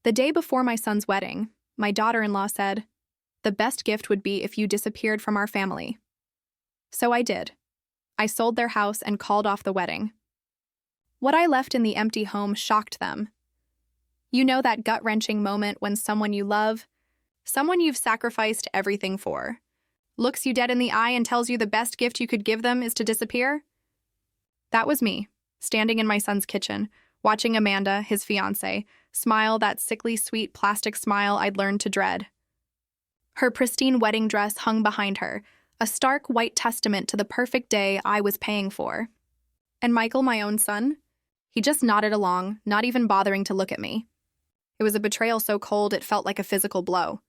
The day before my son's wedding, my daughter-in-law said, "The best gift would be if you disappeared from our family." So I did. I sold their house and called off the wedding. What I left in the empty home shocked them. You know that gut-wrenching moment when someone you love, someone you've sacrificed everything for, looks you dead in the eye and tells you the best gift you could give them is to disappear? That was me, standing in my son's kitchen, watching Amanda, his fiancée, smile that sickly sweet plastic smile I'd learned to dread. Her pristine wedding dress hung behind her, a stark white testament to the perfect day I was paying for. And Michael, my own son, he just nodded along, not even bothering to look at me. It was a betrayal so cold it felt like a physical blow.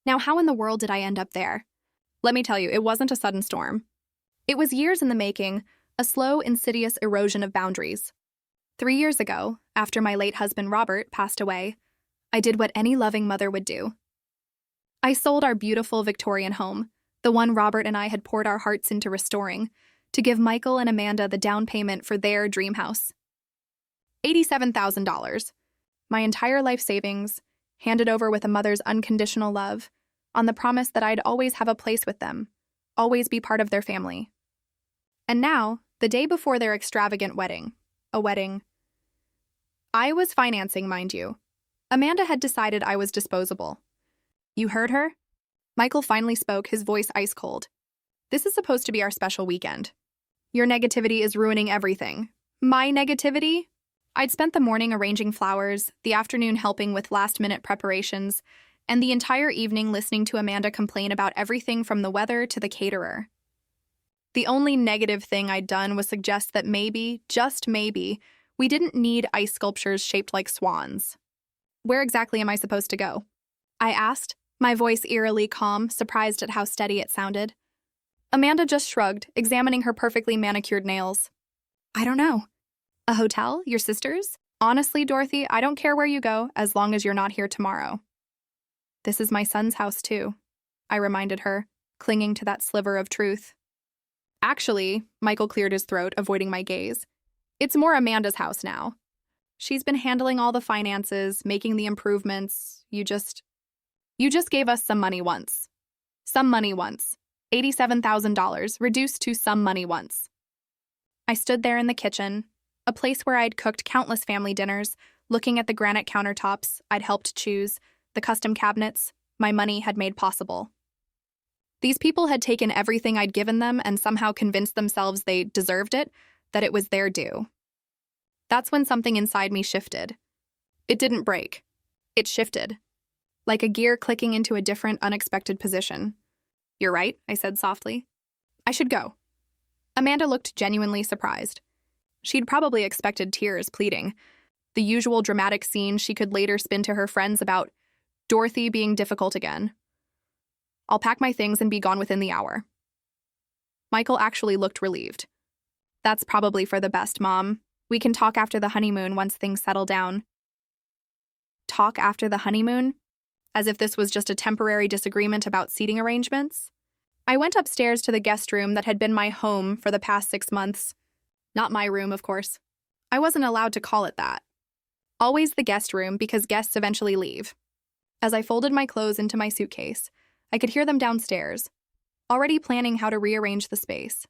Now, how in the world did I end up there? Let me tell you, it wasn't a sudden storm. It was years in the making, a slow, insidious erosion of boundaries. 3 years ago, after my late husband Robert passed away, I did what any loving mother would do. I sold our beautiful Victorian home, the one Robert and I had poured our hearts into restoring, to give Michael and Amanda the down payment for their dream house. $87,000. My entire life savings, handed over with a mother's unconditional love, on the promise that I'd always have a place with them, always be part of their family. And now, the day before their extravagant wedding, a wedding I was financing, mind you. Amanda had decided I was disposable. You heard her? Michael finally spoke, his voice ice cold. This is supposed to be our special weekend. Your negativity is ruining everything. My negativity? I'd spent the morning arranging flowers, the afternoon helping with last-minute preparations, and the entire evening listening to Amanda complain about everything from the weather to the caterer. The only negative thing I'd done was suggest that maybe, just maybe, we didn't need ice sculptures shaped like swans. Where exactly am I supposed to go? I asked, my voice eerily calm, surprised at how steady it sounded. Amanda just shrugged, examining her perfectly manicured nails. I don't know. A hotel? Your sister's? Honestly, Dorothy, I don't care where you go, as long as you're not here tomorrow. This is my son's house, too, I reminded her, clinging to that sliver of truth. Actually, Michael cleared his throat, avoiding my gaze. It's more Amanda's house now. She's been handling all the finances, making the improvements. You just gave us some money once. Some money once. $87,000, reduced to some money once. I stood there in the kitchen, a place where I'd cooked countless family dinners, looking at the granite countertops I'd helped choose, the custom cabinets my money had made possible. These people had taken everything I'd given them and somehow convinced themselves they deserved it, that it was their due. That's when something inside me shifted. It didn't break. It shifted, like a gear clicking into a different, unexpected position. You're right, I said softly. I should go. Amanda looked genuinely surprised. She'd probably expected tears pleading, the usual dramatic scene she could later spin to her friends about Dorothy being difficult again. I'll pack my things and be gone within the hour. Michael actually looked relieved. That's probably for the best, Mom. We can talk after the honeymoon once things settle down. Talk after the honeymoon? As if this was just a temporary disagreement about seating arrangements? I went upstairs to the guest room that had been my home for the past 6 months. Not my room, of course. I wasn't allowed to call it that. Always the guest room because guests eventually leave. As I folded my clothes into my suitcase, I could hear them downstairs, already planning how to rearrange the space.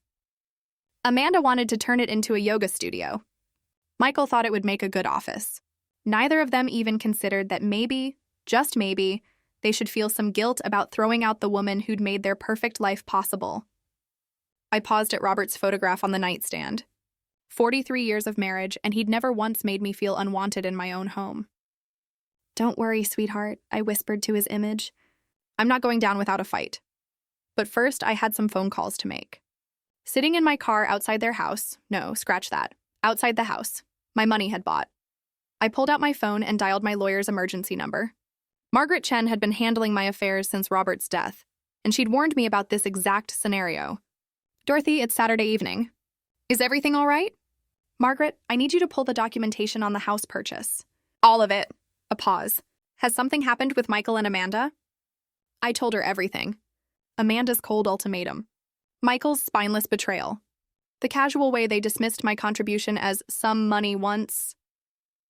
Amanda wanted to turn it into a yoga studio. Michael thought it would make a good office. Neither of them even considered that maybe, just maybe, they should feel some guilt about throwing out the woman who'd made their perfect life possible. I paused at Robert's photograph on the nightstand. 43 years of marriage, and he'd never once made me feel unwanted in my own home. Don't worry, sweetheart, I whispered to his image. I'm not going down without a fight. But first, I had some phone calls to make. Sitting in my car outside their house, no, scratch that, outside the house, my money had bought. I pulled out my phone and dialed my lawyer's emergency number. Margaret Chen had been handling my affairs since Robert's death, and she'd warned me about this exact scenario. Dorothy, it's Saturday evening. Is everything all right? Margaret, I need you to pull the documentation on the house purchase. All of it. A pause. Has something happened with Michael and Amanda? I told her everything. Amanda's cold ultimatum. Michael's spineless betrayal. The casual way they dismissed my contribution as some money once.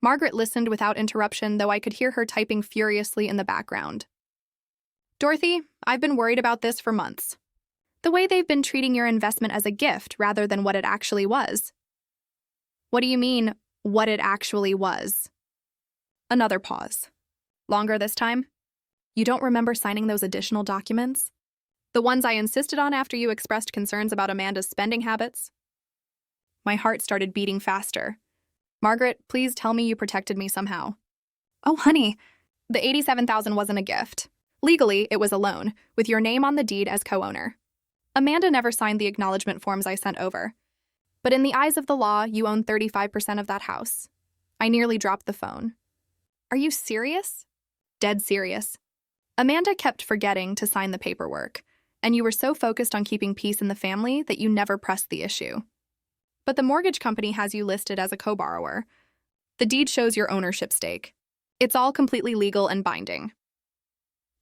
Margaret listened without interruption, though I could hear her typing furiously in the background. Dorothy, I've been worried about this for months. The way they've been treating your investment as a gift rather than what it actually was. What do you mean, what it actually was? Another pause. Longer this time? You don't remember signing those additional documents? The ones I insisted on after you expressed concerns about Amanda's spending habits? My heart started beating faster. Margaret, please tell me you protected me somehow. Oh, honey, the $87,000 wasn't a gift. Legally, it was a loan, with your name on the deed as co-owner. Amanda never signed the acknowledgement forms I sent over. But in the eyes of the law, you own 35% of that house. I nearly dropped the phone. Are you serious? Dead serious. Amanda kept forgetting to sign the paperwork, and you were so focused on keeping peace in the family that you never pressed the issue. But the mortgage company has you listed as a co-borrower. The deed shows your ownership stake. It's all completely legal and binding.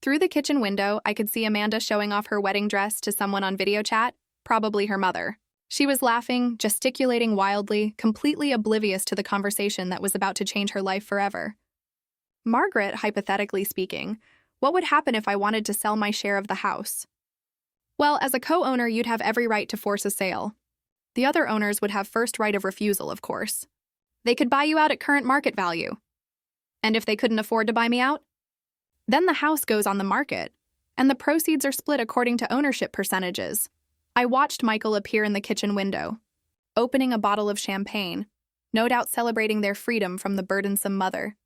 Through the kitchen window, I could see Amanda showing off her wedding dress to someone on video chat, probably her mother. She was laughing, gesticulating wildly, completely oblivious to the conversation that was about to change her life forever. Margaret, hypothetically speaking, what would happen if I wanted to sell my share of the house? Well, as a co-owner, you'd have every right to force a sale. The other owners would have first right of refusal, of course. They could buy you out at current market value. And if they couldn't afford to buy me out? Then the house goes on the market, and the proceeds are split according to ownership percentages. I watched Michael appear in the kitchen window, opening a bottle of champagne, no doubt celebrating their freedom from the burdensome mother.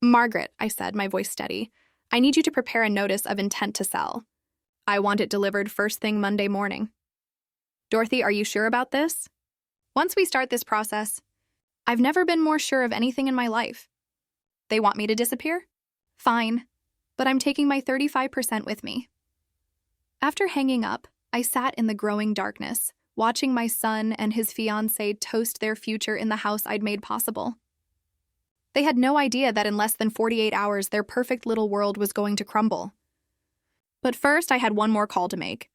Margaret, I said, my voice steady, I need you to prepare a notice of intent to sell. I want it delivered first thing Monday morning. Dorothy, are you sure about this? Once we start this process, I've never been more sure of anything in my life. They want me to disappear? Fine, but I'm taking my 35% with me. After hanging up, I sat in the growing darkness, watching my son and his fiancée toast their future in the house I'd made possible. They had no idea that in less than 48 hours their perfect little world was going to crumble. But first, I had one more call to make.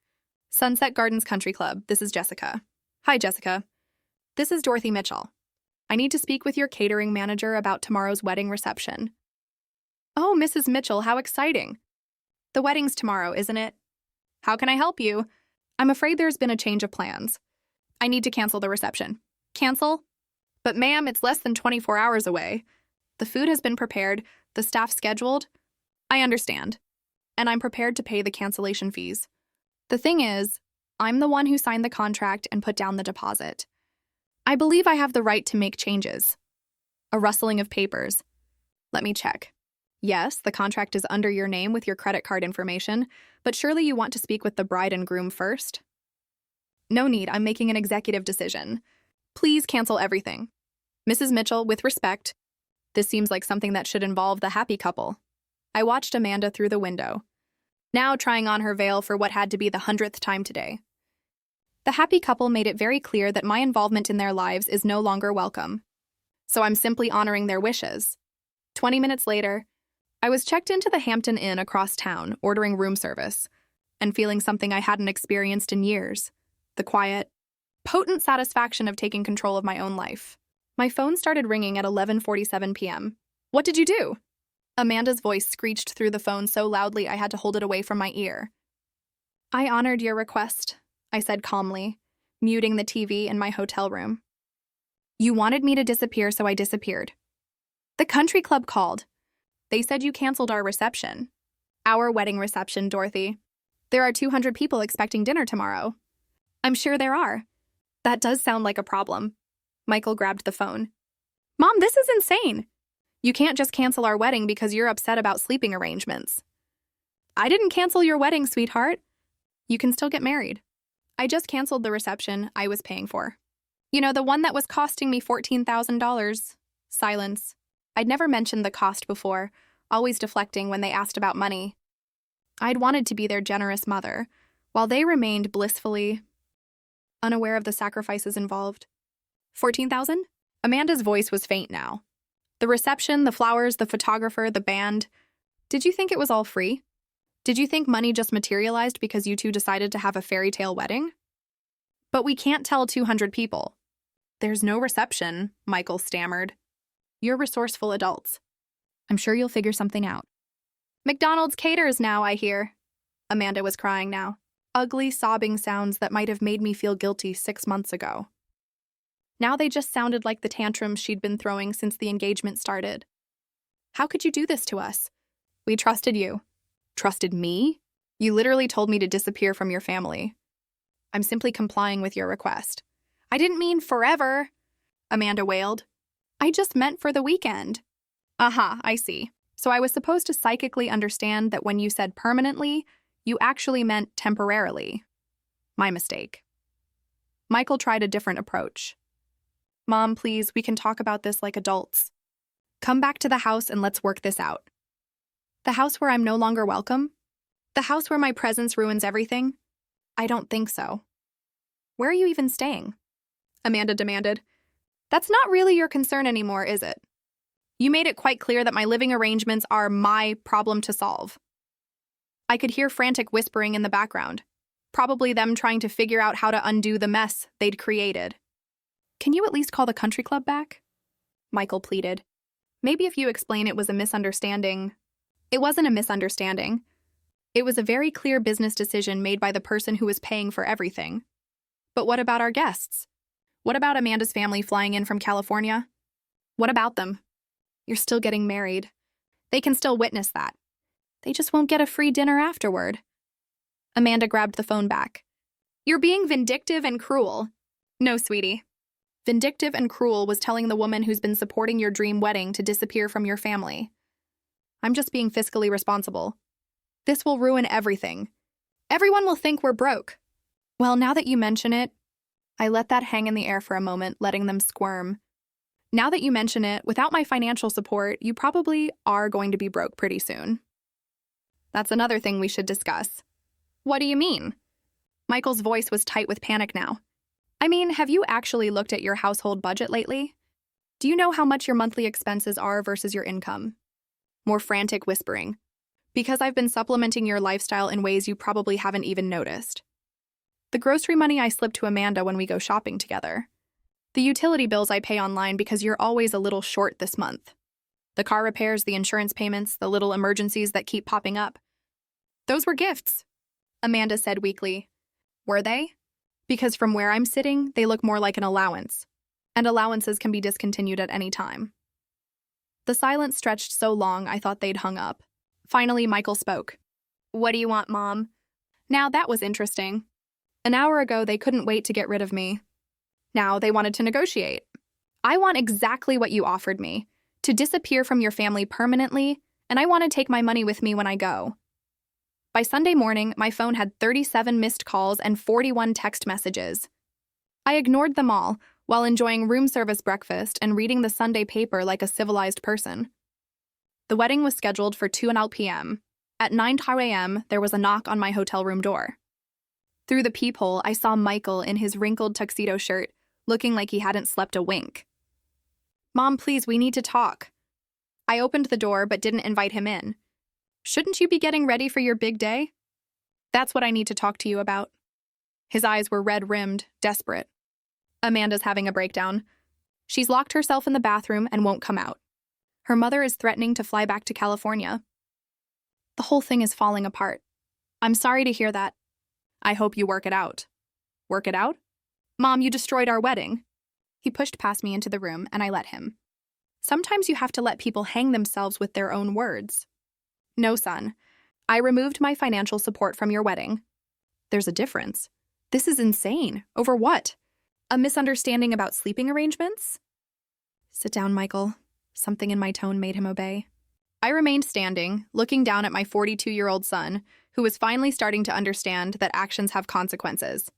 Sunset Gardens Country Club, this is Jessica. Hi, Jessica. This is Dorothy Mitchell. I need to speak with your catering manager about tomorrow's wedding reception. Oh, Mrs. Mitchell, how exciting. The wedding's tomorrow, isn't it? How can I help you? I'm afraid there's been a change of plans. I need to cancel the reception. Cancel? But ma'am, it's less than 24 hours away. The food has been prepared, the staff scheduled. I understand. And I'm prepared to pay the cancellation fees. The thing is, I'm the one who signed the contract and put down the deposit. I believe I have the right to make changes. A rustling of papers. Let me check. Yes, the contract is under your name with your credit card information, but surely you want to speak with the bride and groom first? No need, I'm making an executive decision. Please cancel everything. Mrs. Mitchell, with respect, this seems like something that should involve the happy couple. I watched Amanda through the window, now trying on her veil for what had to be the 100th time today. The happy couple made it very clear that my involvement in their lives is no longer welcome. So I'm simply honoring their wishes. 20 minutes later, I was checked into the Hampton Inn across town, ordering room service, and feeling something I hadn't experienced in years, the quiet, potent satisfaction of taking control of my own life. My phone started ringing at 11:47 p.m. What did you do? Amanda's voice screeched through the phone so loudly I had to hold it away from my ear. I honored your request, I said calmly, muting the TV in my hotel room. You wanted me to disappear, so I disappeared. The country club called. They said you canceled our reception. Our wedding reception, Dorothy. There are 200 people expecting dinner tomorrow. I'm sure there are. That does sound like a problem. Michael grabbed the phone. Mom, this is insane. You can't just cancel our wedding because you're upset about sleeping arrangements. I didn't cancel your wedding, sweetheart. You can still get married. I just canceled the reception I was paying for. You know, the one that was costing me $14,000. Silence. I'd never mentioned the cost before, always deflecting when they asked about money. I'd wanted to be their generous mother, while they remained blissfully unaware of the sacrifices involved. 14,000? Amanda's voice was faint now. The reception, the flowers, the photographer, the band. Did you think it was all free? Did you think money just materialized because you two decided to have a fairy tale wedding? But we can't tell 200 people. There's no reception, Michael stammered. You're resourceful adults. I'm sure you'll figure something out. McDonald's caters now, I hear. Amanda was crying now. Ugly, sobbing sounds that might have made me feel guilty 6 months ago. Now they just sounded like the tantrums she'd been throwing since the engagement started. How could you do this to us? We trusted you. Trusted me? You literally told me to disappear from your family. I'm simply complying with your request. I didn't mean forever, Amanda wailed. I just meant for the weekend. Aha, I see. So I was supposed to psychically understand that when you said permanently, you actually meant temporarily. My mistake. Michael tried a different approach. Mom, please, we can talk about this like adults. Come back to the house and let's work this out. The house where I'm no longer welcome? The house where my presence ruins everything? I don't think so. Where are you even staying? Amanda demanded. That's not really your concern anymore, is it? You made it quite clear that my living arrangements are my problem to solve. I could hear frantic whispering in the background, probably them trying to figure out how to undo the mess they'd created. Can you at least call the country club back? Michael pleaded. Maybe if you explain it was a misunderstanding. It wasn't a misunderstanding. It was a very clear business decision made by the person who was paying for everything. But what about our guests? What about Amanda's family flying in from California? What about them? You're still getting married. They can still witness that. They just won't get a free dinner afterward. Amanda grabbed the phone back. You're being vindictive and cruel. No, sweetie. Vindictive and cruel was telling the woman who's been supporting your dream wedding to disappear from your family. I'm just being fiscally responsible. This will ruin everything. Everyone will think we're broke. Well, now that you mention it, I let that hang in the air for a moment, letting them squirm. Now that you mention it, without my financial support, you probably are going to be broke pretty soon. That's another thing we should discuss. What do you mean? Michael's voice was tight with panic now. I mean, have you actually looked at your household budget lately? Do you know how much your monthly expenses are versus your income? More frantic whispering. Because I've been supplementing your lifestyle in ways you probably haven't even noticed. The grocery money I slip to Amanda when we go shopping together. The utility bills I pay online because you're always a little short this month. The car repairs, the insurance payments, the little emergencies that keep popping up. Those were gifts, Amanda said weakly. Were they? Because from where I'm sitting, they look more like an allowance. And allowances can be discontinued at any time. The silence stretched so long I thought they'd hung up. Finally, Michael spoke. What do you want, Mom? Now that was interesting. An hour ago, they couldn't wait to get rid of me. Now they wanted to negotiate. I want exactly what you offered me, to disappear from your family permanently, and I want to take my money with me when I go. By Sunday morning, my phone had 37 missed calls and 41 text messages. I ignored them all while enjoying room service breakfast and reading the Sunday paper like a civilized person. The wedding was scheduled for 2:00 p.m. At 9:00 a.m., there was a knock on my hotel room door. Through the peephole, I saw Michael in his wrinkled tuxedo shirt, looking like he hadn't slept a wink. Mom, please, we need to talk. I opened the door but didn't invite him in. Shouldn't you be getting ready for your big day? That's what I need to talk to you about. His eyes were red-rimmed, desperate. Amanda's having a breakdown. She's locked herself in the bathroom and won't come out. Her mother is threatening to fly back to California. The whole thing is falling apart. I'm sorry to hear that. I hope you work it out. Work it out? Mom, you destroyed our wedding. He pushed past me into the room, and I let him. Sometimes you have to let people hang themselves with their own words. No, son. I removed my financial support from your wedding. There's a difference. This is insane. Over what? A misunderstanding about sleeping arrangements? Sit down, Michael. Something in my tone made him obey. I remained standing, looking down at my 42-year-old son, who was finally starting to understand that actions have consequences.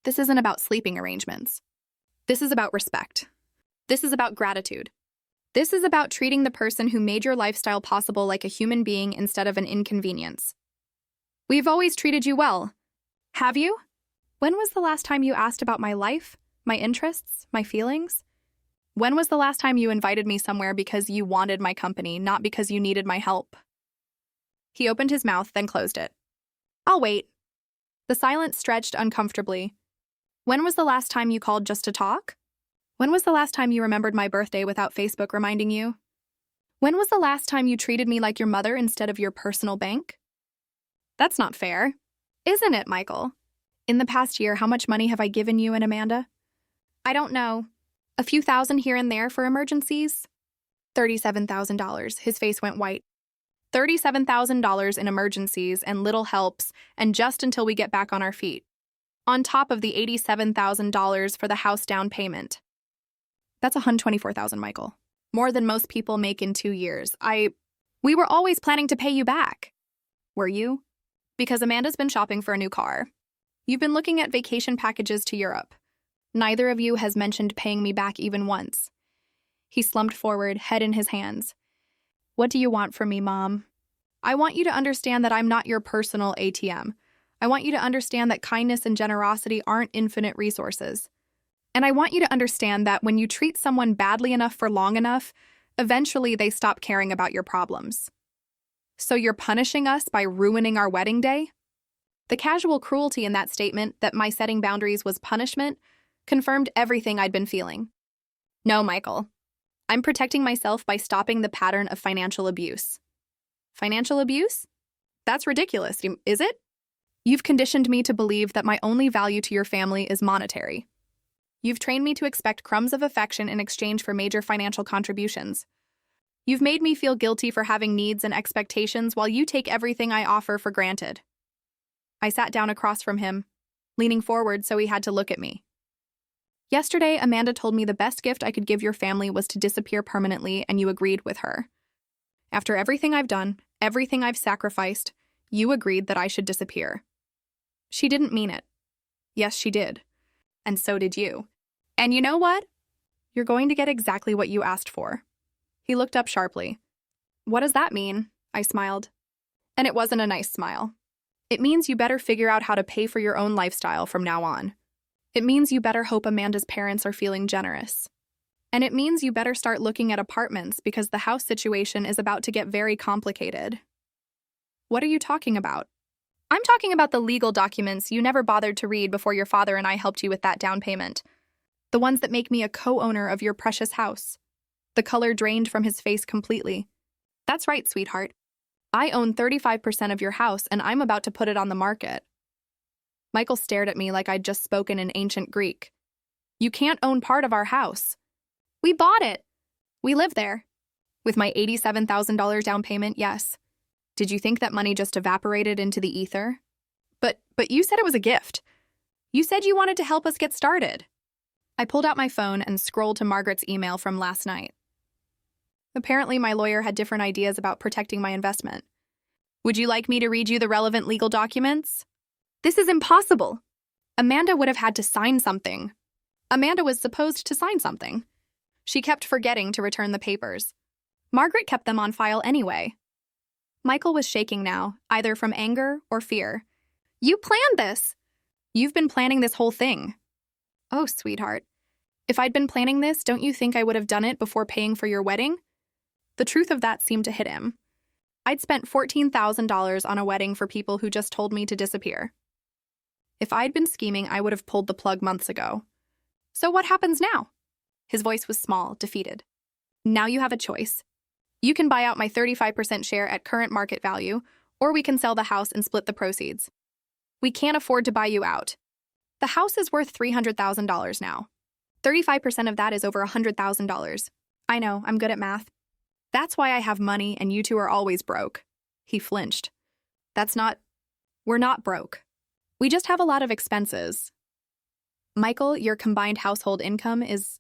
This isn't about sleeping arrangements. This is about respect. This is about gratitude. This is about treating the person who made your lifestyle possible like a human being instead of an inconvenience. We've always treated you well. Have you? When was the last time you asked about my life, my interests, my feelings? When was the last time you invited me somewhere because you wanted my company, not because you needed my help? He opened his mouth, then closed it. I'll wait. The silence stretched uncomfortably. When was the last time you called just to talk? When was the last time you remembered my birthday without Facebook reminding you? When was the last time you treated me like your mother instead of your personal bank? That's not fair. Isn't it, Michael? In the past year, how much money have I given you and Amanda? I don't know. A few thousand here and there for emergencies? $37,000. His face went white. $37,000 in emergencies and little helps, and just until we get back on our feet. On top of the $87,000 for the house down payment. That's $124,000, Michael. More than most people make in 2 years. We were always planning to pay you back. Were you? Because Amanda's been shopping for a new car. You've been looking at vacation packages to Europe. Neither of you has mentioned paying me back even once. He slumped forward, head in his hands. What do you want from me, Mom? I want you to understand that I'm not your personal ATM. I want you to understand that kindness and generosity aren't infinite resources. And I want you to understand that when you treat someone badly enough for long enough, eventually they stop caring about your problems. So you're punishing us by ruining our wedding day? The casual cruelty in that statement that my setting boundaries was punishment confirmed everything I'd been feeling. No, Michael. I'm protecting myself by stopping the pattern of financial abuse. Financial abuse? That's ridiculous, is it? You've conditioned me to believe that my only value to your family is monetary. You've trained me to expect crumbs of affection in exchange for major financial contributions. You've made me feel guilty for having needs and expectations while you take everything I offer for granted. I sat down across from him, leaning forward so he had to look at me. Yesterday, Amanda told me the best gift I could give your family was to disappear permanently, and you agreed with her. After everything I've done, everything I've sacrificed, you agreed that I should disappear. She didn't mean it. Yes, she did. And so did you. And you know what? You're going to get exactly what you asked for. He looked up sharply. What does that mean? I smiled. And it wasn't a nice smile. It means you better figure out how to pay for your own lifestyle from now on. It means you better hope Amanda's parents are feeling generous. And it means you better start looking at apartments because the house situation is about to get very complicated. What are you talking about? I'm talking about the legal documents you never bothered to read before your father and I helped you with that down payment. The ones that make me a co-owner of your precious house. The color drained from his face completely. That's right, sweetheart. I own 35% of your house and I'm about to put it on the market. Michael stared at me like I'd just spoken in ancient Greek. You can't own part of our house. We bought it. We live there. With my $87,000 down payment, yes. Did you think that money just evaporated into the ether? But you said it was a gift. You said you wanted to help us get started. I pulled out my phone and scrolled to Margaret's email from last night. Apparently, my lawyer had different ideas about protecting my investment. Would you like me to read you the relevant legal documents? This is impossible. Amanda would have had to sign something. Amanda was supposed to sign something. She kept forgetting to return the papers. Margaret kept them on file anyway. Michael was shaking now, either from anger or fear. You planned this. You've been planning this whole thing. Oh, sweetheart. If I'd been planning this, don't you think I would have done it before paying for your wedding? The truth of that seemed to hit him. I'd spent $14,000 on a wedding for people who just told me to disappear. If I'd been scheming, I would have pulled the plug months ago. So what happens now? His voice was small, defeated. Now you have a choice. You can buy out my 35% share at current market value, or we can sell the house and split the proceeds. We can't afford to buy you out. The house is worth $300,000 now. 35% of that is over $100,000. I know, I'm good at math. That's why I have money and you two are always broke. He flinched. We're not broke. We just have a lot of expenses. Michael, your combined household income is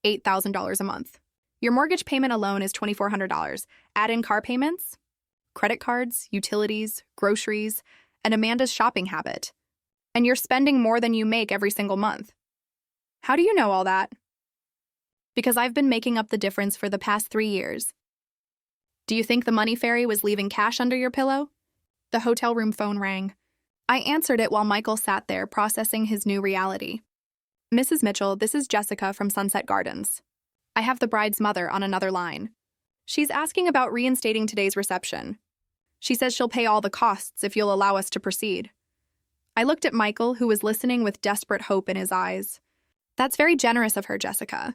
$8,000 a month. Your mortgage payment alone is $2,400. Add in car payments, credit cards, utilities, groceries, and Amanda's shopping habit. And you're spending more than you make every single month. How do you know all that? Because I've been making up the difference for the past 3 years. Do you think the money fairy was leaving cash under your pillow? The hotel room phone rang. I answered it while Michael sat there processing his new reality. Mrs. Mitchell, this is Jessica from Sunset Gardens. I have the bride's mother on another line. She's asking about reinstating today's reception. She says she'll pay all the costs if you'll allow us to proceed. I looked at Michael, who was listening with desperate hope in his eyes. That's very generous of her, Jessica.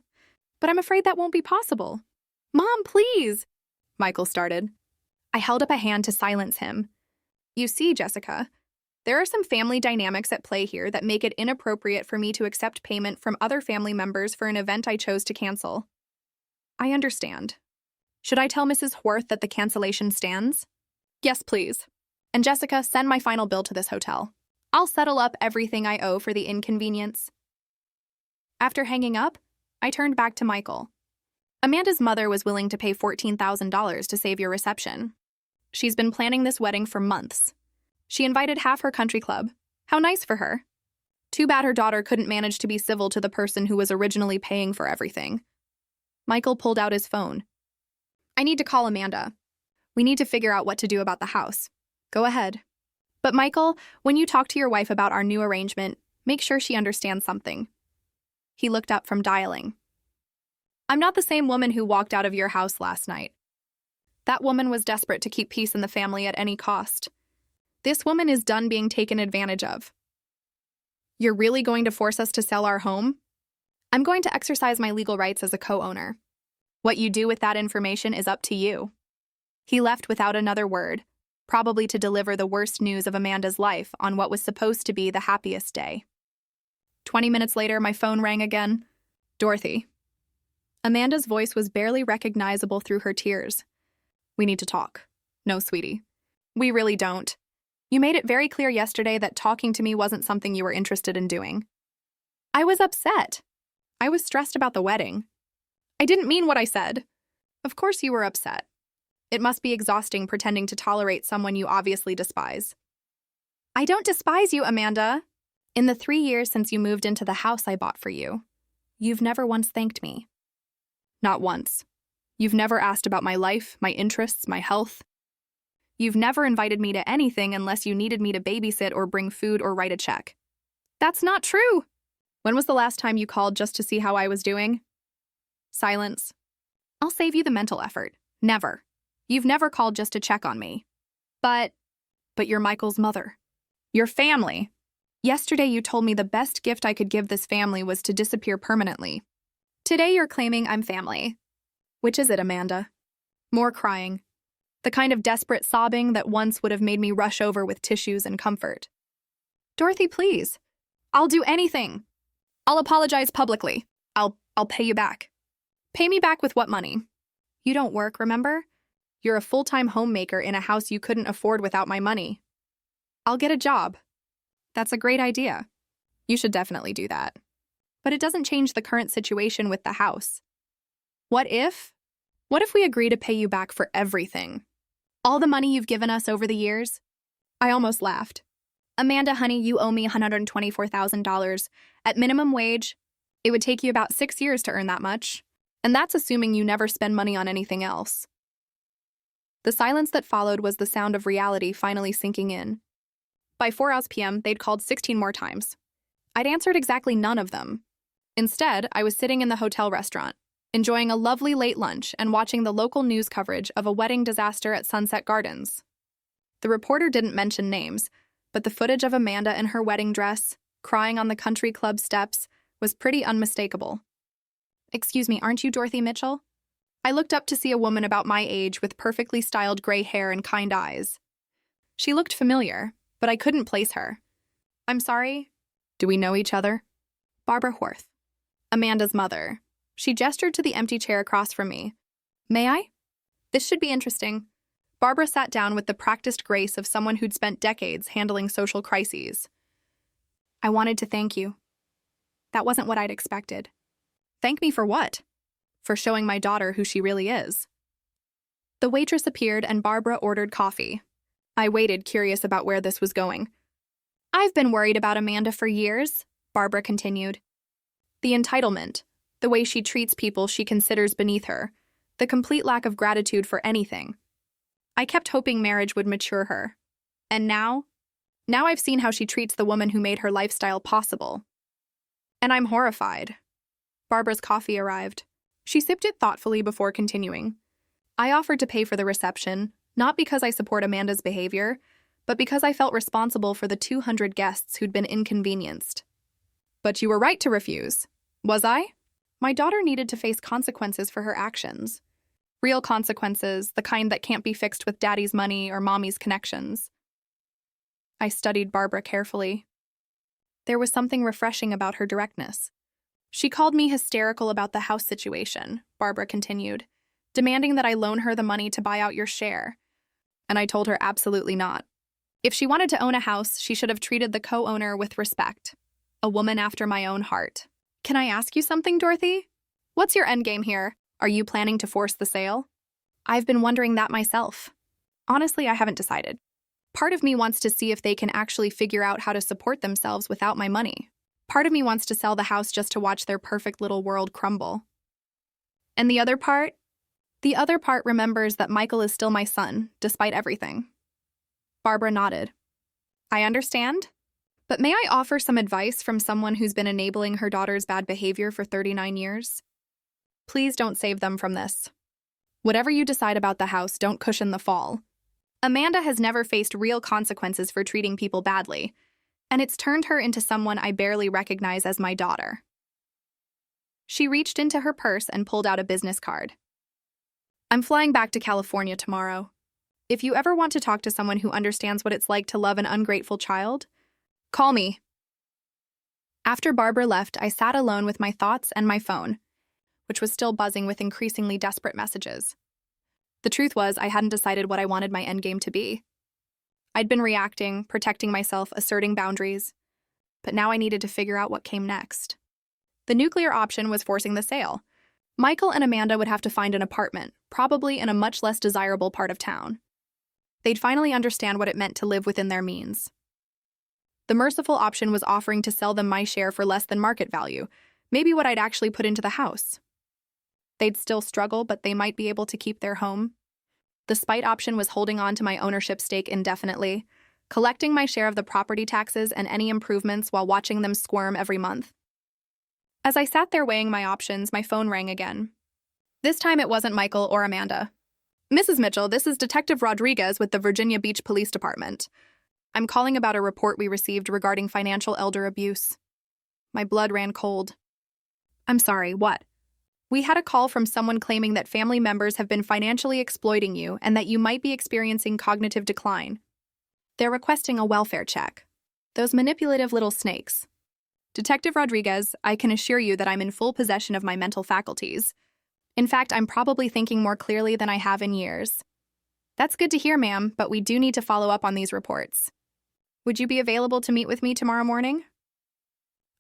But I'm afraid that won't be possible. Mom, please, Michael started. I held up a hand to silence him. You see, Jessica, there are some family dynamics at play here that make it inappropriate for me to accept payment from other family members for an event I chose to cancel. I understand. Should I tell Mrs. Horth that the cancellation stands? Yes, please. And Jessica, send my final bill to this hotel. I'll settle up everything I owe for the inconvenience. After hanging up, I turned back to Michael. Amanda's mother was willing to pay $14,000 to save your reception. She's been planning this wedding for months. She invited half her country club. How nice for her. Too bad her daughter couldn't manage to be civil to the person who was originally paying for everything. Michael pulled out his phone. I need to call Amanda. We need to figure out what to do about the house. Go ahead. But Michael, when you talk to your wife about our new arrangement, make sure she understands something. He looked up from dialing. I'm not the same woman who walked out of your house last night. That woman was desperate to keep peace in the family at any cost. This woman is done being taken advantage of. You're really going to force us to sell our home? I'm going to exercise my legal rights as a co-owner. What you do with that information is up to you. He left without another word, probably to deliver the worst news of Amanda's life on what was supposed to be the happiest day. 20 minutes later, my phone rang again. Dorothy. Amanda's voice was barely recognizable through her tears. We need to talk. No, sweetie. We really don't. You made it very clear yesterday that talking to me wasn't something you were interested in doing. I was upset. I was stressed about the wedding. I didn't mean what I said. Of course you were upset. It must be exhausting pretending to tolerate someone you obviously despise. I don't despise you, Amanda. In the 3 years since you moved into the house I bought for you, you've never once thanked me. Not once. You've never asked about my life, my interests, my health. You've never invited me to anything unless you needed me to babysit or bring food or write a check. That's not true. When was the last time you called just to see how I was doing? Silence. I'll save you the mental effort. Never. You've never called just to check on me. But you're Michael's mother. Your family. Yesterday you told me the best gift I could give this family was to disappear permanently. Today you're claiming I'm family. Which is it, Amanda? More crying. The kind of desperate sobbing that once would have made me rush over with tissues and comfort. Dorothy, please. I'll do anything. I'll apologize publicly. I'll pay you back. Pay me back with what money? You don't work, remember? You're a full-time homemaker in a house you couldn't afford without my money. I'll get a job. That's a great idea. You should definitely do that. But it doesn't change the current situation with the house. What if we agree to pay you back for everything? All the money you've given us over the years? I almost laughed. Amanda, honey, you owe me $124,000. At minimum wage, it would take you about 6 years to earn that much. And that's assuming you never spend money on anything else. The silence that followed was the sound of reality finally sinking in. By 4 p.m., they'd called 16 more times. I'd answered exactly none of them. Instead, I was sitting in the hotel restaurant, enjoying a lovely late lunch and watching the local news coverage of a wedding disaster at Sunset Gardens. The reporter didn't mention names, but the footage of Amanda in her wedding dress, crying on the country club steps, was pretty unmistakable. Excuse me, aren't you Dorothy Mitchell? I looked up to see a woman about my age with perfectly styled gray hair and kind eyes. She looked familiar, but I couldn't place her. I'm sorry. Do we know each other? Barbara Horth. Amanda's mother. She gestured to the empty chair across from me. May I? This should be interesting. Barbara sat down with the practiced grace of someone who'd spent decades handling social crises. I wanted to thank you. That wasn't what I'd expected. Thank me for what? For showing my daughter who she really is. The waitress appeared and Barbara ordered coffee. I waited, curious about where this was going. I've been worried about Amanda for years, Barbara continued. The entitlement, the way she treats people she considers beneath her, the complete lack of gratitude for anything. I kept hoping marriage would mature her. And now I've seen how she treats the woman who made her lifestyle possible. And I'm horrified. Barbara's coffee arrived. She sipped it thoughtfully before continuing. I offered to pay for the reception, not because I support Amanda's behavior, but because I felt responsible for the 200 guests who'd been inconvenienced. But you were right to refuse. Was I? My daughter needed to face consequences for her actions. Real consequences, the kind that can't be fixed with daddy's money or mommy's connections. I studied Barbara carefully. There was something refreshing about her directness. She called me hysterical about the house situation, Barbara continued, demanding that I loan her the money to buy out your share. And I told her absolutely not. If she wanted to own a house, she should have treated the co-owner with respect. A woman after my own heart. Can I ask you something, Dorothy? What's your endgame here? Are you planning to force the sale? I've been wondering that myself. Honestly, I haven't decided. Part of me wants to see if they can actually figure out how to support themselves without my money. Part of me wants to sell the house just to watch their perfect little world crumble. And the other part? The other part remembers that Michael is still my son, despite everything. Barbara nodded. I understand. But may I offer some advice from someone who's been enabling her daughter's bad behavior for 39 years? Please don't save them from this. Whatever you decide about the house, don't cushion the fall. Amanda has never faced real consequences for treating people badly, and it's turned her into someone I barely recognize as my daughter. She reached into her purse and pulled out a business card. I'm flying back to California tomorrow. If you ever want to talk to someone who understands what it's like to love an ungrateful child, call me. After Barbara left, I sat alone with my thoughts and my phone, which was still buzzing with increasingly desperate messages. The truth was, I hadn't decided what I wanted my endgame to be. I'd been reacting, protecting myself, asserting boundaries, but now I needed to figure out what came next. The nuclear option was forcing the sale. Michael and Amanda would have to find an apartment, probably in a much less desirable part of town. They'd finally understand what it meant to live within their means. The merciful option was offering to sell them my share for less than market value, maybe what I'd actually put into the house. They'd still struggle, but they might be able to keep their home. The spite option was holding on to my ownership stake indefinitely, collecting my share of the property taxes and any improvements while watching them squirm every month. As I sat there weighing my options, my phone rang again. This time it wasn't Michael or Amanda. Mrs. Mitchell, this is Detective Rodriguez with the Virginia Beach Police Department. I'm calling about a report we received regarding financial elder abuse. My blood ran cold. I'm sorry, what? We had a call from someone claiming that family members have been financially exploiting you and that you might be experiencing cognitive decline. They're requesting a welfare check. Those manipulative little snakes. Detective Rodriguez, I can assure you that I'm in full possession of my mental faculties. In fact, I'm probably thinking more clearly than I have in years. That's good to hear, ma'am, but we do need to follow up on these reports. Would you be available to meet with me tomorrow morning?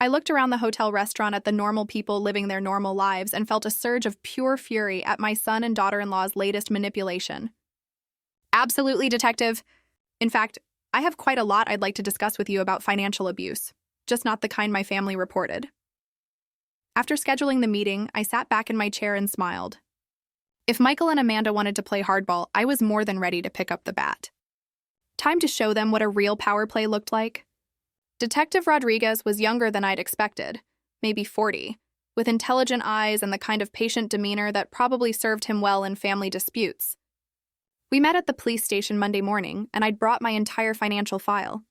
I looked around the hotel restaurant at the normal people living their normal lives and felt a surge of pure fury at my son and daughter-in-law's latest manipulation. Absolutely, Detective. In fact, I have quite a lot I'd like to discuss with you about financial abuse, just not the kind my family reported. After scheduling the meeting, I sat back in my chair and smiled. If Michael and Amanda wanted to play hardball, I was more than ready to pick up the bat. Time to show them what a real power play looked like. Detective Rodriguez was younger than I'd expected, maybe 40, with intelligent eyes and the kind of patient demeanor that probably served him well in family disputes. We met at the police station Monday morning, and I'd brought my entire financial file.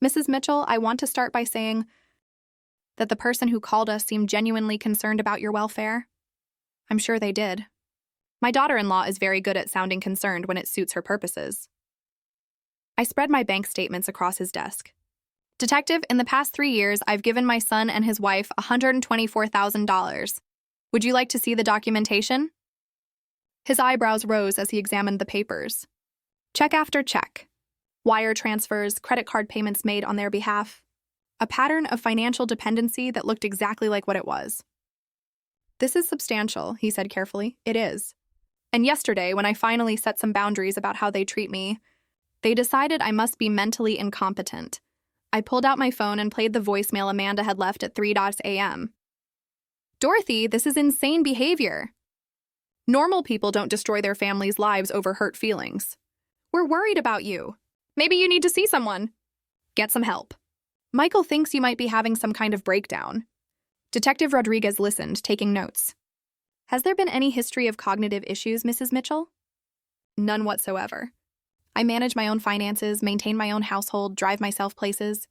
Mrs. Mitchell, I want to start by saying that the person who called us seemed genuinely concerned about your welfare. I'm sure they did. My daughter-in-law is very good at sounding concerned when it suits her purposes. I spread my bank statements across his desk. Detective, in the past 3 years, I've given my son and his wife $124,000. Would you like to see the documentation? His eyebrows rose as he examined the papers. Check after check. Wire transfers, credit card payments made on their behalf. A pattern of financial dependency that looked exactly like what it was. This is substantial, he said carefully. It is. And yesterday, when I finally set some boundaries about how they treat me, they decided I must be mentally incompetent. I pulled out my phone and played the voicemail Amanda had left at 3 a.m. Dorothy, this is insane behavior. Normal people don't destroy their families' lives over hurt feelings. We're worried about you. Maybe you need to see someone. Get some help. Michael thinks you might be having some kind of breakdown. Detective Rodriguez listened, taking notes. Has there been any history of cognitive issues, Mrs. Mitchell? None whatsoever. I manage my own finances, maintain my own household, drive myself places.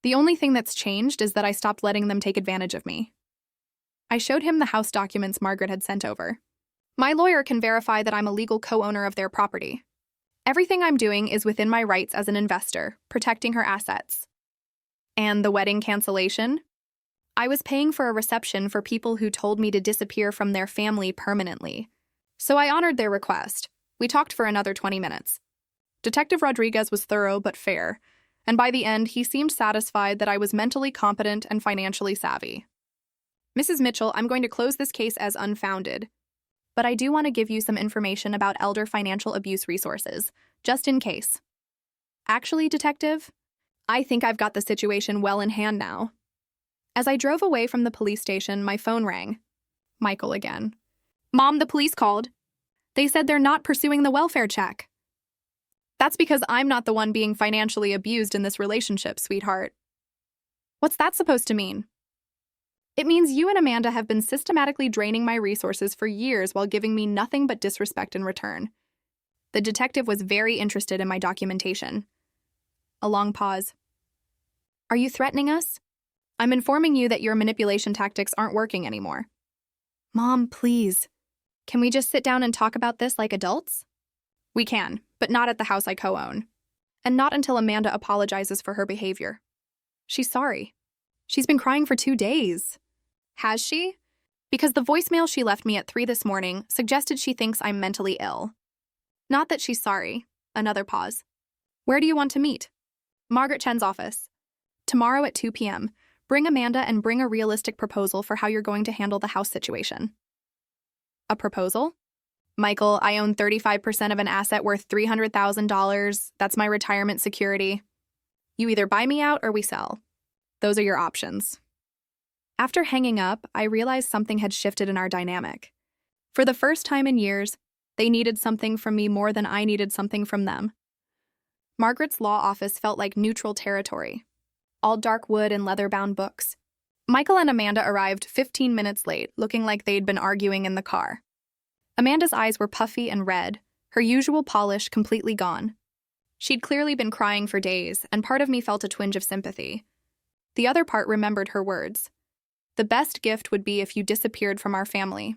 The only thing that's changed is that I stopped letting them take advantage of me. I showed him the house documents Margaret had sent over. My lawyer can verify that I'm a legal co-owner of their property. Everything I'm doing is within my rights as an investor, protecting her assets. And the wedding cancellation? I was paying for a reception for people who told me to disappear from their family permanently. So I honored their request. We talked for another 20 minutes. Detective Rodriguez was thorough but fair, and by the end, he seemed satisfied that I was mentally competent and financially savvy. Mrs. Mitchell, I'm going to close this case as unfounded, but I do want to give you some information about elder financial abuse resources, just in case. Actually, Detective, I think I've got the situation well in hand now. As I drove away from the police station, my phone rang. Michael again. Mom, the police called. They said they're not pursuing the welfare check. That's because I'm not the one being financially abused in this relationship, sweetheart. What's that supposed to mean? It means you and Amanda have been systematically draining my resources for years while giving me nothing but disrespect in return. The detective was very interested in my documentation. A long pause. Are you threatening us? I'm informing you that your manipulation tactics aren't working anymore. Mom, please. Can we just sit down and talk about this like adults? We can, but not at the house I co-own. And not until Amanda apologizes for her behavior. She's sorry. She's been crying for 2 days. Has she? Because the voicemail she left me at 3 this morning suggested she thinks I'm mentally ill. Not that she's sorry. Another pause. Where do you want to meet? Margaret Chen's office. Tomorrow at 2 p.m. Bring Amanda and bring a realistic proposal for how you're going to handle the house situation. A proposal? Michael, I own 35% of an asset worth $300,000. That's my retirement security. You either buy me out or we sell. Those are your options. After hanging up, I realized something had shifted in our dynamic. For the first time in years, they needed something from me more than I needed something from them. Margaret's law office felt like neutral territory. All dark wood and leather-bound books. Michael and Amanda arrived 15 minutes late, looking like they'd been arguing in the car. Amanda's eyes were puffy and red, her usual polish completely gone. She'd clearly been crying for days, and part of me felt a twinge of sympathy. The other part remembered her words. The best gift would be if you disappeared from our family.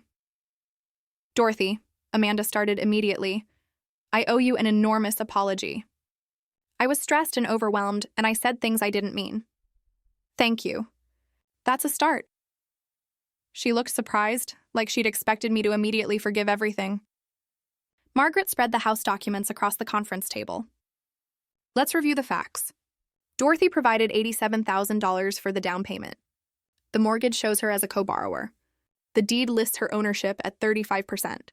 Dorothy, Amanda started immediately, I owe you an enormous apology. I was stressed and overwhelmed, and I said things I didn't mean. Thank you. That's a start. She looked surprised, like she'd expected me to immediately forgive everything. Margaret spread the house documents across the conference table. Let's review the facts. Dorothy provided $87,000 for the down payment. The mortgage shows her as a co-borrower. The deed lists her ownership at 35%.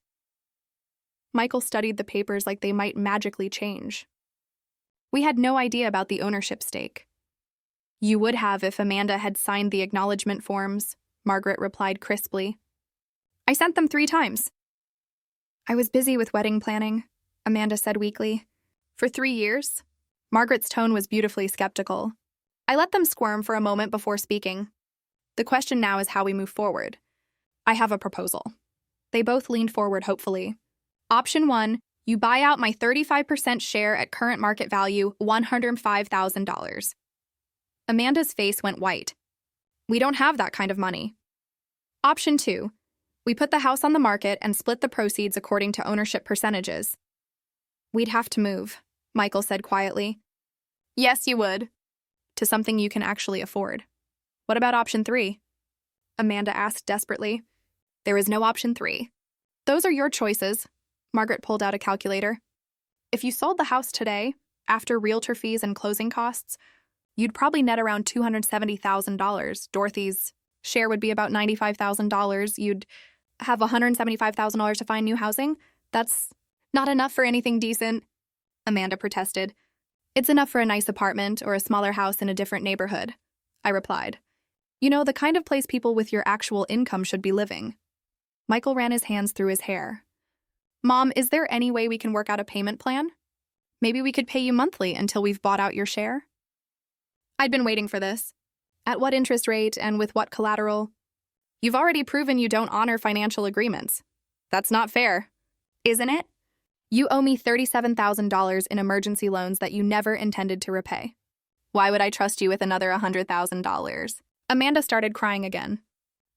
Michael studied the papers like they might magically change. We had no idea about the ownership stake. You would have if Amanda had signed the acknowledgement forms, Margaret replied crisply. I sent them 3 times. I was busy with wedding planning, Amanda said weakly. For 3 years? Margaret's tone was beautifully skeptical. I let them squirm for a moment before speaking. The question now is how we move forward. I have a proposal. They both leaned forward hopefully. Option 1, you buy out my 35% share at current market value, $105,000. Amanda's face went white. We don't have that kind of money. Option 2, we put the house on the market and split the proceeds according to ownership percentages. We'd have to move, Michael said quietly. Yes, you would. To something you can actually afford. What about option 3? Amanda asked desperately. There is no option 3. Those are your choices. Margaret pulled out a calculator. If you sold the house today, after realtor fees and closing costs, you'd probably net around $270,000. Dorothy's share would be about $95,000. You'd have $175,000 to find new housing. That's not enough for anything decent, Amanda protested. It's enough for a nice apartment or a smaller house in a different neighborhood, I replied. You know, the kind of place people with your actual income should be living. Michael ran his hands through his hair. Mom, is there any way we can work out a payment plan? Maybe we could pay you monthly until we've bought out your share? I'd been waiting for this. At what interest rate and with what collateral? You've already proven you don't honor financial agreements. That's not fair, isn't it? You owe me $37,000 in emergency loans that you never intended to repay. Why would I trust you with another $100,000? Amanda started crying again.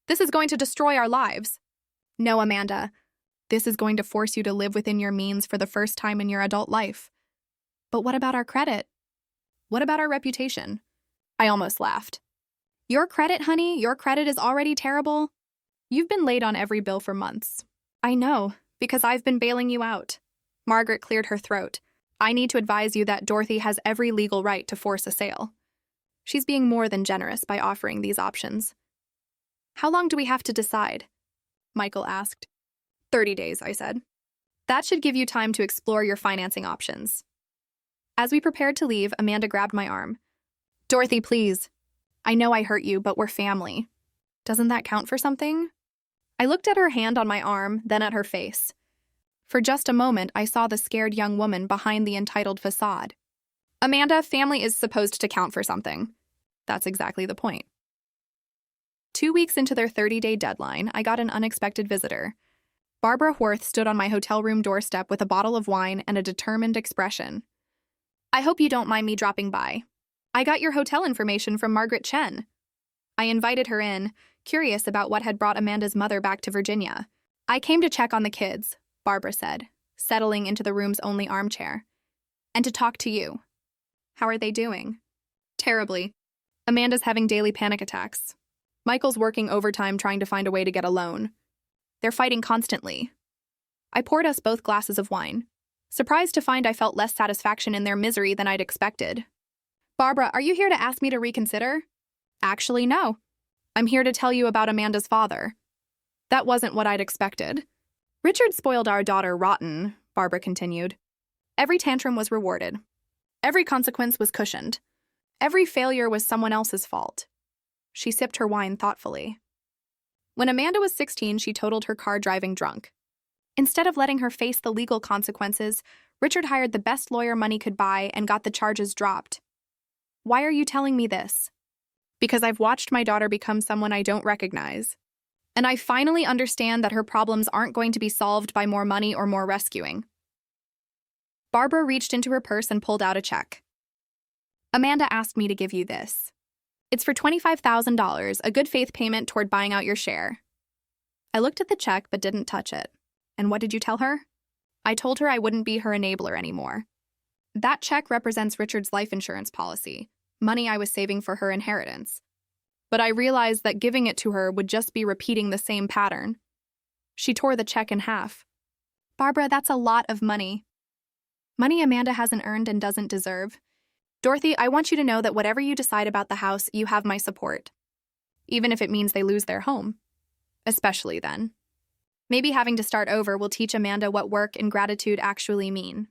This is going to destroy our lives. No, Amanda. This is going to force you to live within your means for the first time in your adult life. But what about our credit? What about our reputation? I almost laughed. Your credit, honey, your credit is already terrible. You've been late on every bill for months. I know, because I've been bailing you out. Margaret cleared her throat. I need to advise you that Dorothy has every legal right to force a sale. She's being more than generous by offering these options. How long do we have to decide? Michael asked. 30 days, I said. That should give you time to explore your financing options. As we prepared to leave, Amanda grabbed my arm. Dorothy, please. I know I hurt you, but we're family. Doesn't that count for something? I looked at her hand on my arm, then at her face. For just a moment, I saw the scared young woman behind the entitled facade. Amanda, family is supposed to count for something. That's exactly the point. 2 weeks into their 30-day deadline, I got an unexpected visitor. Barbara Worth stood on my hotel room doorstep with a bottle of wine and a determined expression. I hope you don't mind me dropping by. I got your hotel information from Margaret Chen. I invited her in, curious about what had brought Amanda's mother back to Virginia. I came to check on the kids, Barbara said, settling into the room's only armchair. And to talk to you. How are they doing? Terribly. Amanda's having daily panic attacks. Michael's working overtime trying to find a way to get a loan. They're fighting constantly. I poured us both glasses of wine, surprised to find I felt less satisfaction in their misery than I'd expected. Barbara, are you here to ask me to reconsider? Actually, no. I'm here to tell you about Amanda's father. That wasn't what I'd expected. Richard spoiled our daughter rotten, Barbara continued. Every tantrum was rewarded. Every consequence was cushioned. Every failure was someone else's fault. She sipped her wine thoughtfully. When Amanda was 16, she totaled her car driving drunk. Instead of letting her face the legal consequences, Richard hired the best lawyer money could buy and got the charges dropped. Why are you telling me this? Because I've watched my daughter become someone I don't recognize. And I finally understand that her problems aren't going to be solved by more money or more rescuing. Barbara reached into her purse and pulled out a check. Amanda asked me to give you this. It's for $25,000, a good faith payment toward buying out your share. I looked at the check but didn't touch it. And what did you tell her? I told her I wouldn't be her enabler anymore. That check represents Richard's life insurance policy, money I was saving for her inheritance. But I realized that giving it to her would just be repeating the same pattern. She tore the check in half. Barbara, that's a lot of money. Money Amanda hasn't earned and doesn't deserve. Dorothy, I want you to know that whatever you decide about the house, you have my support. Even if it means they lose their home. Especially then. Maybe having to start over will teach Amanda what work and gratitude actually mean.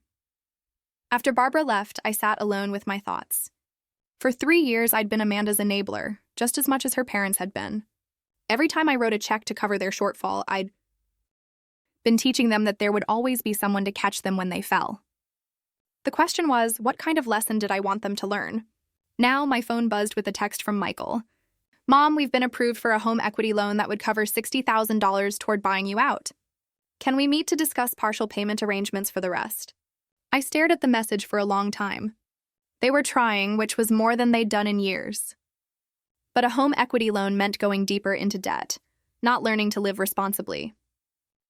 After Barbara left, I sat alone with my thoughts. For 3 years, I'd been Amanda's enabler, just as much as her parents had been. Every time I wrote a check to cover their shortfall, I'd been teaching them that there would always be someone to catch them when they fell. The question was, what kind of lesson did I want them to learn? Now, my phone buzzed with a text from Michael. Mom, we've been approved for a home equity loan that would cover $60,000 toward buying you out. Can we meet to discuss partial payment arrangements for the rest? I stared at the message for a long time. They were trying, which was more than they'd done in years. But a home equity loan meant going deeper into debt, not learning to live responsibly.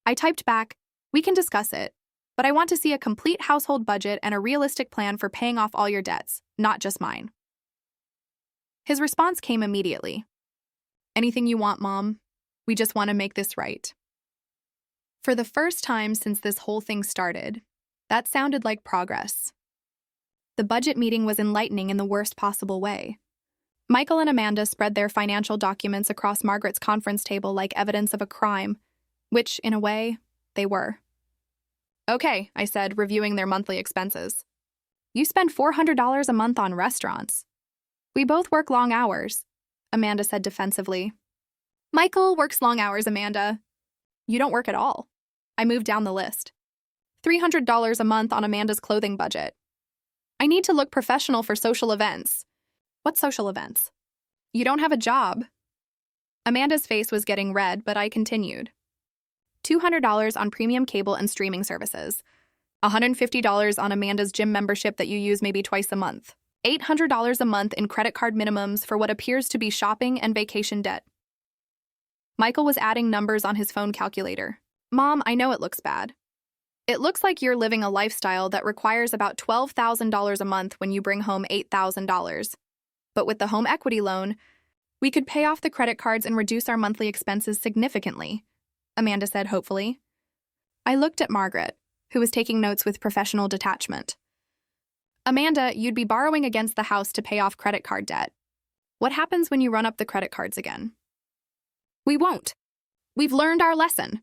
I typed back, we can discuss it, but I want to see a complete household budget and a realistic plan for paying off all your debts, not just mine. His response came immediately. Anything you want, Mom. We just want to make this right. For the first time since this whole thing started, that sounded like progress. The budget meeting was enlightening in the worst possible way. Michael and Amanda spread their financial documents across Margaret's conference table like evidence of a crime, which, in a way, they were. Okay, I said, reviewing their monthly expenses. You spend $400 a month on restaurants. We both work long hours, Amanda said defensively. Michael works long hours, Amanda. You don't work at all. I moved down the list. $300 a month on Amanda's clothing budget. I need to look professional for social events. What social events? You don't have a job. Amanda's face was getting red, but I continued. $200 on premium cable and streaming services. $150 on Amanda's gym membership that you use maybe twice a month. $800 a month in credit card minimums for what appears to be shopping and vacation debt. Michael was adding numbers on his phone calculator. Mom, I know it looks bad. It looks like you're living a lifestyle that requires about $12,000 a month when you bring home $8,000. But with the home equity loan, we could pay off the credit cards and reduce our monthly expenses significantly, Amanda said hopefully. I looked at Margaret, who was taking notes with professional detachment. Amanda, you'd be borrowing against the house to pay off credit card debt. What happens when you run up the credit cards again? We won't. We've learned our lesson.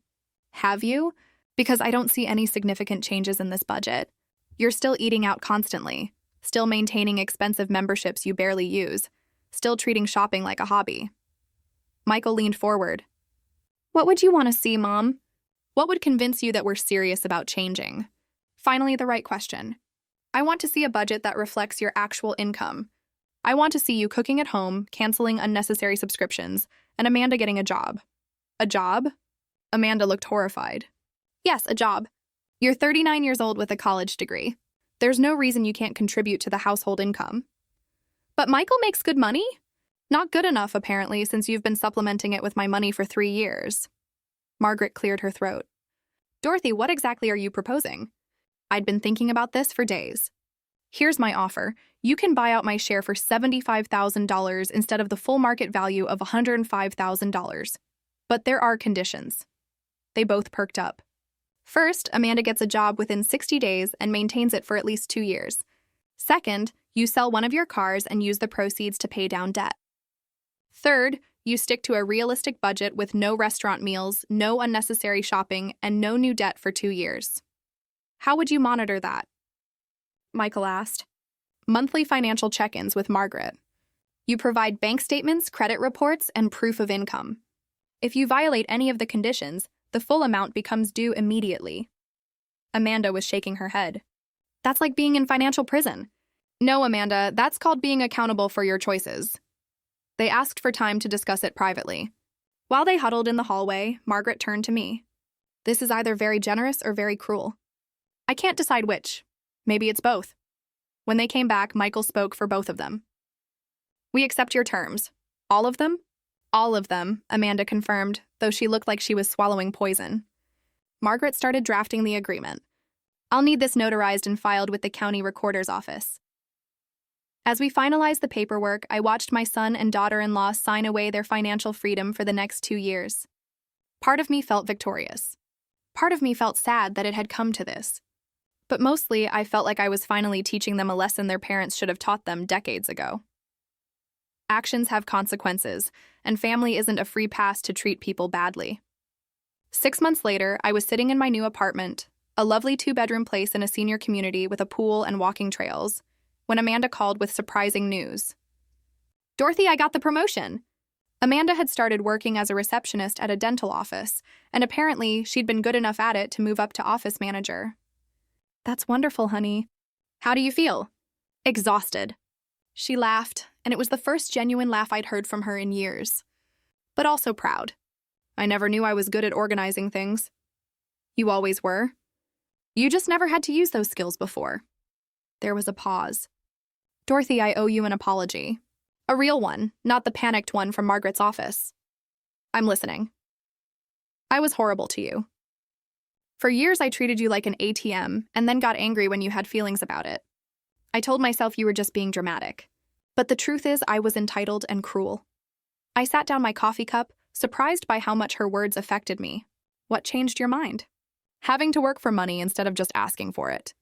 Have you? Because I don't see any significant changes in this budget. You're still eating out constantly, still maintaining expensive memberships you barely use, still treating shopping like a hobby. Michael leaned forward. What would you want to see, Mom? What would convince you that we're serious about changing? Finally, the right question. I want to see a budget that reflects your actual income. I want to see you cooking at home, canceling unnecessary subscriptions, and Amanda getting a job. A job? Amanda looked horrified. Yes, a job. You're 39 years old with a college degree. There's no reason you can't contribute to the household income. But Michael makes good money? Not good enough, apparently, since you've been supplementing it with my money for 3 years. Margaret cleared her throat. Dorothy, what exactly are you proposing? I'd been thinking about this for days. Here's my offer. You can buy out my share for $75,000 instead of the full market value of $105,000. But there are conditions. They both perked up. First, Amanda gets a job within 60 days and maintains it for at least 2 years. Second, you sell one of your cars and use the proceeds to pay down debt. Third, you stick to a realistic budget with no restaurant meals, no unnecessary shopping, and no new debt for 2 years. How would you monitor that? Michael asked. Monthly financial check-ins with Margaret. You provide bank statements, credit reports, and proof of income. If you violate any of the conditions, the full amount becomes due immediately. Amanda was shaking her head. That's like being in financial prison. No, Amanda, that's called being accountable for your choices. They asked for time to discuss it privately. While they huddled in the hallway, Margaret turned to me. This is either very generous or very cruel. I can't decide which. Maybe it's both. When they came back, Michael spoke for both of them. We accept your terms. All of them? All of them, Amanda confirmed, though she looked like she was swallowing poison. Margaret started drafting the agreement. I'll need this notarized and filed with the county recorder's office. As we finalized the paperwork, I watched my son and daughter-in-law sign away their financial freedom for the next 2 years. Part of me felt victorious. Part of me felt sad that it had come to this. But mostly, I felt like I was finally teaching them a lesson their parents should have taught them decades ago. Actions have consequences, and family isn't a free pass to treat people badly. 6 months later, I was sitting in my new apartment, a lovely 2-bedroom place in a senior community with a pool and walking trails, when Amanda called with surprising news. Dorothy, I got the promotion! Amanda had started working as a receptionist at a dental office, and apparently she'd been good enough at it to move up to office manager. That's wonderful, honey. How do you feel? Exhausted. She laughed, and it was the first genuine laugh I'd heard from her in years. But also proud. I never knew I was good at organizing things. You always were. You just never had to use those skills before. There was a pause. Dorothy, I owe you an apology. A real one, not the panicked one from Margaret's office. I'm listening. I was horrible to you. For years, I treated you like an ATM and then got angry when you had feelings about it. I told myself you were just being dramatic. But the truth is, I was entitled and cruel. I sat down my coffee cup, surprised by how much her words affected me. What changed your mind? Having to work for money instead of just asking for it.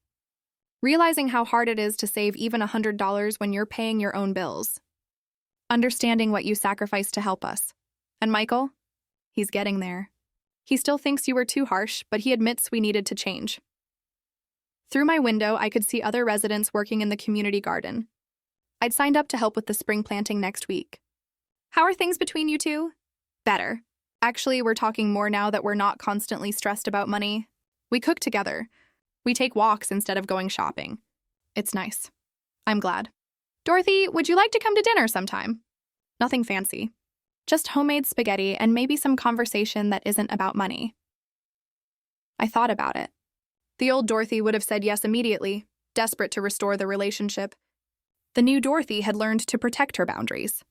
Realizing how hard it is to save even $100 when you're paying your own bills. Understanding what you sacrificed to help us. And Michael? He's getting there. He still thinks you were too harsh, but he admits we needed to change. Through my window, I could see other residents working in the community garden. I'd signed up to help with the spring planting next week. How are things between you two? Better. Actually, we're talking more now that we're not constantly stressed about money. We cook together. We take walks instead of going shopping. It's nice. I'm glad. Dorothy, would you like to come to dinner sometime? Nothing fancy. Just homemade spaghetti and maybe some conversation that isn't about money. I thought about it. The old Dorothy would have said yes immediately, desperate to restore the relationship. The new Dorothy had learned to protect her boundaries.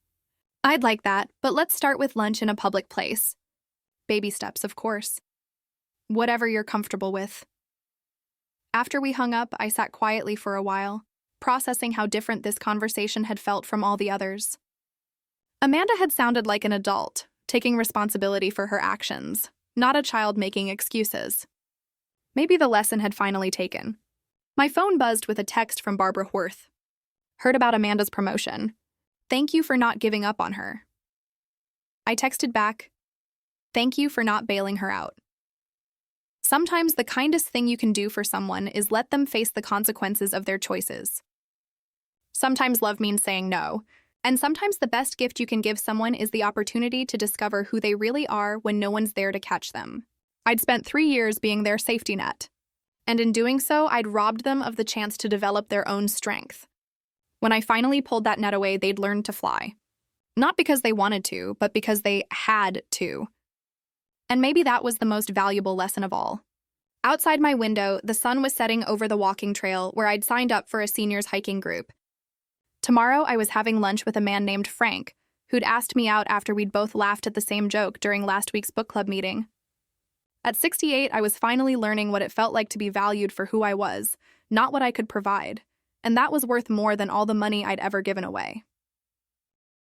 I'd like that, but let's start with lunch in a public place. Baby steps, of course. Whatever you're comfortable with. After we hung up, I sat quietly for a while, processing how different this conversation had felt from all the others. Amanda had sounded like an adult, taking responsibility for her actions, not a child making excuses. Maybe the lesson had finally taken. My phone buzzed with a text from Barbara Worth. Heard about Amanda's promotion. Thank you for not giving up on her. I texted back, thank you for not bailing her out. Sometimes the kindest thing you can do for someone is let them face the consequences of their choices. Sometimes love means saying no, and sometimes the best gift you can give someone is the opportunity to discover who they really are when no one's there to catch them. I'd spent 3 years being their safety net, and in doing so, I'd robbed them of the chance to develop their own strength. When I finally pulled that net away, they'd learned to fly. Not because they wanted to, but because they had to. And maybe that was the most valuable lesson of all. Outside my window, the sun was setting over the walking trail where I'd signed up for a seniors hiking group. Tomorrow, I was having lunch with a man named Frank, who'd asked me out after we'd both laughed at the same joke during last week's book club meeting. At 68, I was finally learning what it felt like to be valued for who I was, not what I could provide, and that was worth more than all the money I'd ever given away.